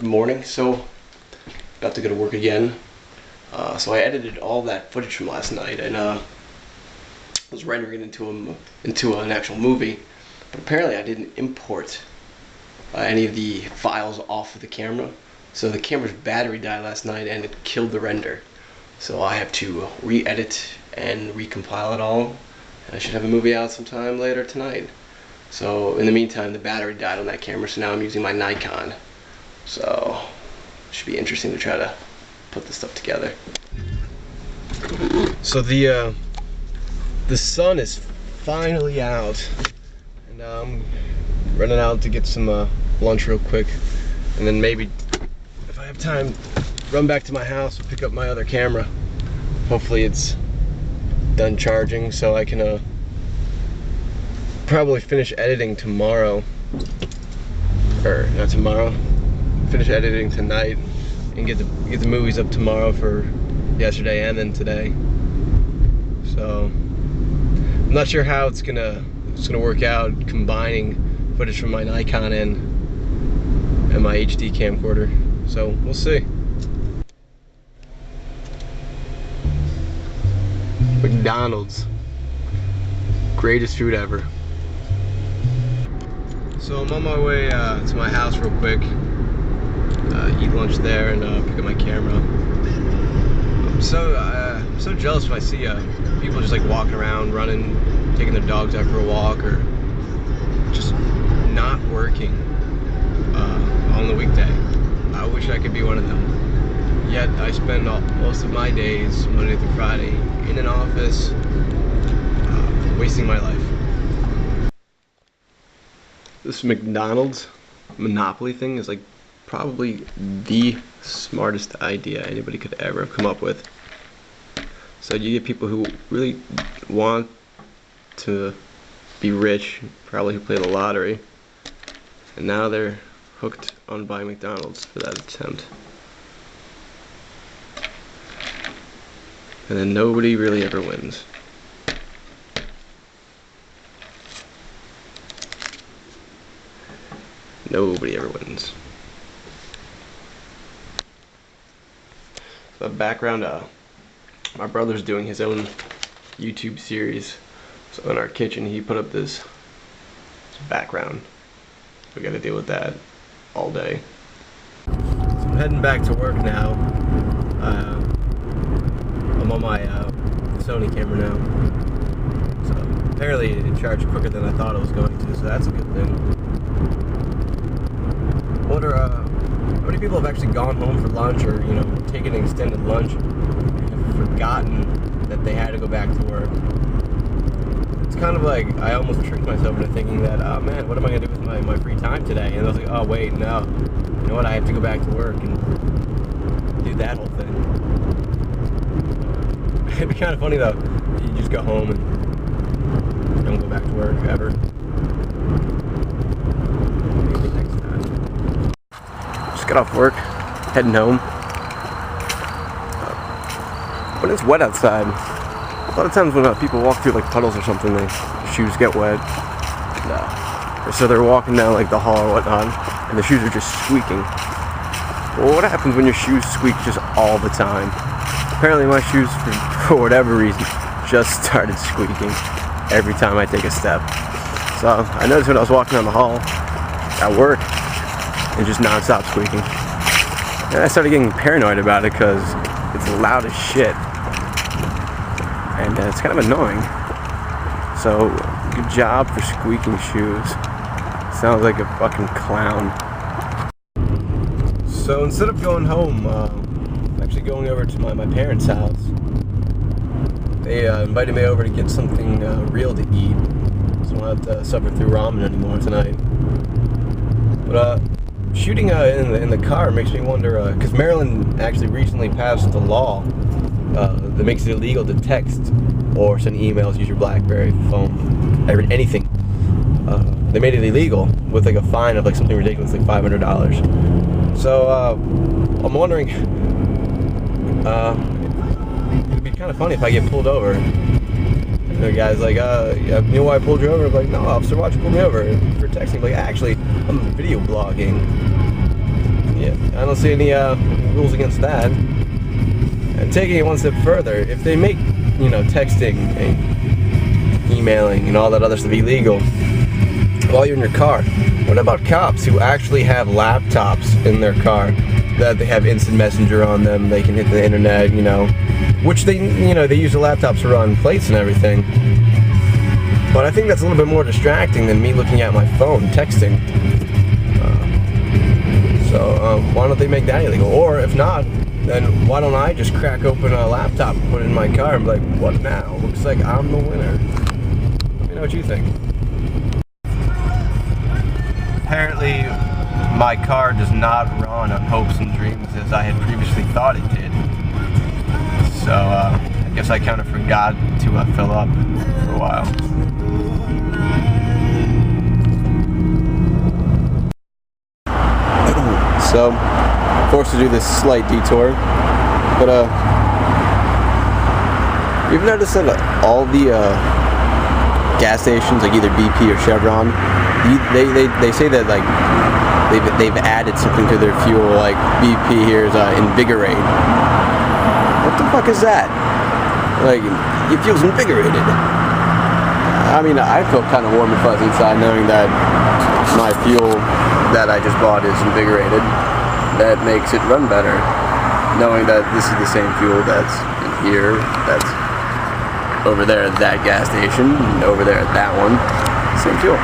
Good morning. So, about to go to work again. So I edited all that footage from last night and was rendering it into an actual movie. But apparently I didn't import any of the files off of the camera. So the camera's battery died last night and it killed the render. So I have to re-edit and recompile it all. And I should have a movie out sometime later tonight. So in the meantime, the battery died on that camera, so now I'm using my Nikon. So it should be interesting to try to put this stuff together. So the sun is finally out, and I'm running out to get some lunch real quick, and then maybe if I have time, run back to my house and pick up my other camera. Hopefully it's done charging so I can probably finish editing tomorrow, or not tomorrow, finish editing tonight and get the movies up tomorrow for yesterday and then today. So I'm not sure how it's gonna work out combining footage from my Nikon and my HD camcorder. So we'll see. McDonald's, greatest food ever. So I'm on my way to my house real quick, eat lunch there and pick up my camera. I'm so jealous when I see people just like walking around, running, taking their dogs out for a walk, or just not working on the weekday. I wish I could be one of them. Yet I spend most of my days, Monday through Friday, in an office, wasting my life. This McDonald's Monopoly thing is like probably the smartest idea anybody could ever have come up with. So you get people who really want to be rich, probably who play the lottery, and now they're hooked on buying McDonald's for that attempt. And then nobody really ever wins. Nobody ever wins. So background, my brother's doing his own YouTube series. So in our kitchen he put up this background. We gotta deal with that all day. So I'm heading back to work now. I'm on my Sony camera now. So apparently it charged quicker than I thought it was going to, so that's a good thing. I wonder how many people have actually gone home for lunch, or taken an extended lunch and have forgotten that they had to go back to work. It's kind of like I almost tricked myself into thinking that, oh man, what am I going to do with my free time today? And I was like, oh wait, no, you know what, I have to go back to work and do that whole thing. It'd be kind of funny though, you just go home and don't go back to work ever. Maybe next time. Just got off work, heading home. When it's wet outside, a lot of times when people walk through like puddles or something, their shoes get wet. And, so they're walking down like the hall or whatnot, and the shoes are just squeaking. Well, what happens when your shoes squeak just all the time? Apparently my shoes, for whatever reason, just started squeaking every time I take a step. So I noticed when I was walking down the hall at work, it just non-stop squeaking. And I started getting paranoid about it because it's loud as shit. And it's kind of annoying. So good job for squeaking shoes. Sounds like a fucking clown. So instead of going home, I'm actually going over to my parents' house. They invited me over to get something real to eat, so I don't have to suffer through ramen anymore tonight. But shooting in the car makes me wonder, because Maryland actually recently passed a law that makes it illegal to text or send emails, use your BlackBerry phone, anything. They made it illegal with like a fine of like something ridiculous, like $500. So I'm wondering, it'd be kind of funny if I get pulled over. And the guy's like, you know why I pulled you over? I'm like, no, officer, why'd you pull me over? For texting. Like, actually, I'm video blogging. Yeah, I don't see any rules against that. And taking it one step further, if they make, texting and emailing and all that other stuff illegal while you're in your car, what about cops who actually have laptops in their car that they have instant messenger on them, they can hit the internet, which they use the laptops to run plates and everything. But I think that's a little bit more distracting than me looking at my phone, texting. So why don't they make that illegal? Or if not, then why don't I just crack open a laptop, put it in my car, and be like, what now? Looks like I'm the winner. Let me know what you think. Apparently, my car does not run on hopes and dreams as I had previously thought it did. So I guess I kind of forgot to fill up for a while. So, forced to do this slight detour, but you've noticed that all the gas stations, like either BP or Chevron, they say that like they've added something to their fuel, like BP here is Invigorate. What the fuck is that? Like, your fuel's invigorated. I mean, I feel kind of warm and fuzzy inside knowing that my fuel that I just bought is invigorated. That makes it run better, knowing that this is the same fuel that's in here, that's over there at that gas station, and over there at that one. Same fuel.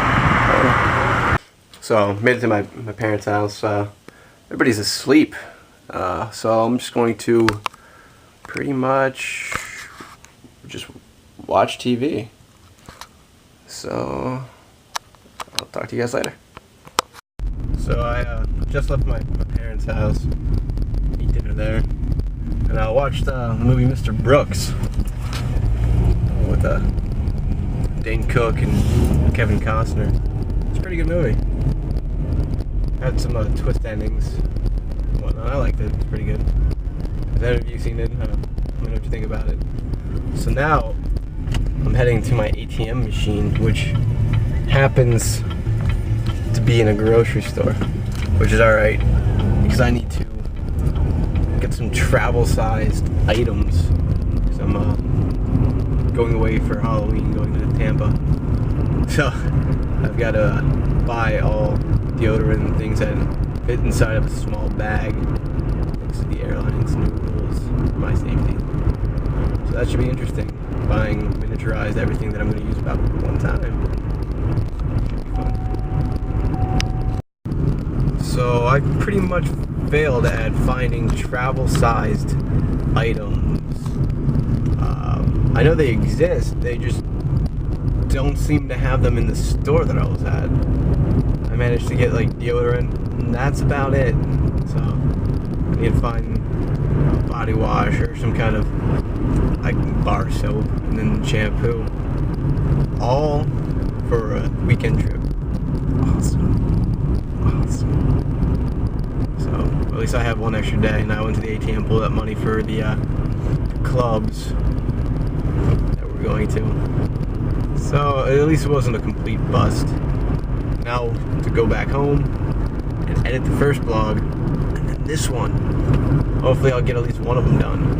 So, made it to my parents' house. Everybody's asleep. So I'm just going to pretty much just watch TV. So, I'll talk to you guys later. So I just left my parents' house, eat dinner there, and I watched the movie Mr. Brooks with Dane Cook and Kevin Costner. It's a pretty good movie. Had some twist endings and whatnot. I liked it. It's pretty good. Has any of you seen it? Let me know what you think about it. So now I'm heading to my ATM machine, which happens to be in a grocery store, which is alright because I need to get some travel-sized items because I'm going away for Halloween, going to Tampa. So I've got to buy all deodorant and things that fit inside of a small bag thanks to the airline's new rules for my safety. So that should be interesting, buying miniaturized everything that I'm going to use about one time. So I pretty much failed at finding travel-sized items. I know they exist, they just don't seem to have them in the store that I was at. I managed to get like deodorant, and that's about it. So I need to find body wash or some kind of like bar soap, and then shampoo. All for a weekend trip. Awesome. So, at least I have one extra day, and I went to the ATM, pulled out money for the clubs that we're going to. So, at least it wasn't a complete bust. Now, to go back home and edit the first vlog, and then this one. Hopefully I'll get at least one of them done.